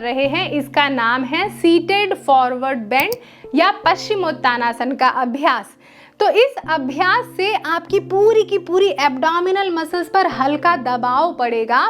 रहे हैं, इसका नाम है सीटेड फॉरवर्ड बेंड या पश्चिमोत्तानासन का अभ्यास। तो इस अभ्यास से आपकी पूरी की पूरी एब्डोमिनल मसल्स पर हल्का दबाव पड़ेगा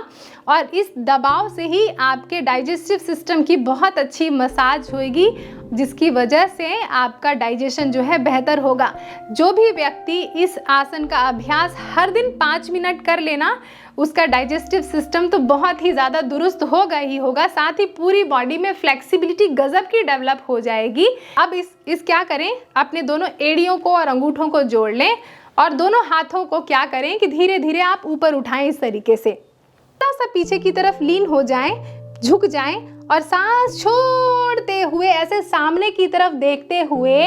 और इस दबाव से ही आपके डाइजेस्टिव सिस्टम की बहुत अच्छी मसाज होगी, जिसकी वजह से आपका डाइजेशन जो है बेहतर होगा। जो भी व्यक्ति इस आसन का अभ्यास हर दिन 5 मिनट कर लेना, उसका डाइजेस्टिव सिस्टम तो बहुत ही ज़्यादा दुरुस्त होगा ही होगा, साथ ही पूरी बॉडी में फ्लेक्सिबिलिटी गजब की डेवलप हो जाएगी। अब इस क्या करें, अपने दोनों एड़ियों को और अंगूठों को जोड़ लें और दोनों हाथों को क्या करें कि धीरे धीरे आप ऊपर उठाएं। इस तरीके से थोड़ा सा पीछे की तरफ लीन हो जाएं, झुक जाएं और सांस छोड़ते हुए ऐसे सामने की तरफ देखते हुए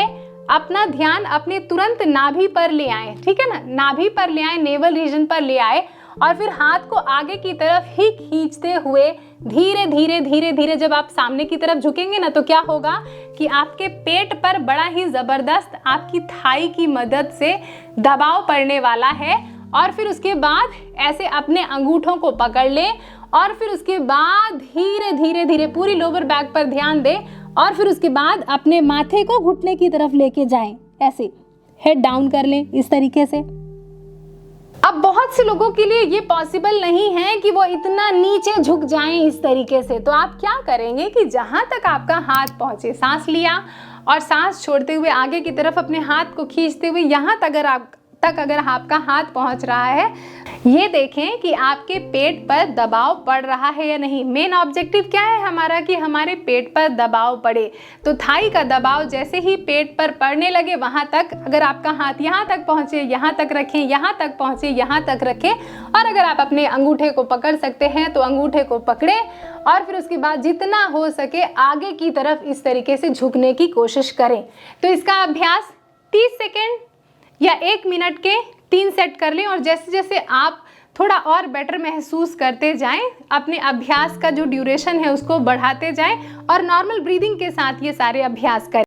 अपना ध्यान अपने तुरंत नाभि पर ले आए। ठीक है ना, नाभि पर ले आए, नेवल रीजन पर ले आए और फिर हाथ को आगे की तरफ ही खींचते हुए धीरे धीरे धीरे धीरे जब आप सामने की तरफ झुकेंगे ना, तो क्या होगा कि आपके पेट पर बड़ा ही ज़बरदस्त आपकी थाई की मदद से दबाव पड़ने वाला है। और फिर उसके बाद ऐसे अपने अंगूठों को पकड़ लें और फिर उसके बाद धीरे धीरे धीरे पूरी लोअर बैक पर ध्यान दें और फिर उसके बाद अपने माथे को घुटने की तरफ लेके जाएं, ऐसे हेड डाउन कर लें इस तरीके से। अब बहुत से लोगों के लिए ये पॉसिबल नहीं है कि वो इतना नीचे झुक जाएं इस तरीके से, तो आप क्या करेंगे कि जहाँ तक आपका हाथ पहुँचे, सांस लिया और सांस छोड़ते हुए आगे की तरफ अपने हाथ को खींचते हुए यहाँ तक अगर आपका हाथ पहुँच रहा है, ये देखें कि आपके पेट पर दबाव पड़ रहा है या नहीं। मेन ऑब्जेक्टिव क्या है हमारा कि हमारे पेट पर दबाव पड़े। तो थाई का दबाव जैसे ही पेट पर पड़ने लगे, वहाँ तक अगर आपका हाथ यहाँ तक पहुँचे, यहाँ तक रखें, यहाँ तक पहुँचे, यहाँ तक रखें और अगर आप अपने अंगूठे को पकड़ सकते हैं तो अंगूठे को पकड़ें और फिर उसके बाद जितना हो सके आगे की तरफ इस तरीके से झुकने की कोशिश करें। तो इसका अभ्यास 30 सेकेंड या 1 मिनट के 3 सेट कर लें और जैसे जैसे आप थोड़ा और बेटर महसूस करते जाएं, अपने अभ्यास का जो ड्यूरेशन है उसको बढ़ाते जाएं और नॉर्मल ब्रीदिंग के साथ ये सारे अभ्यास करें।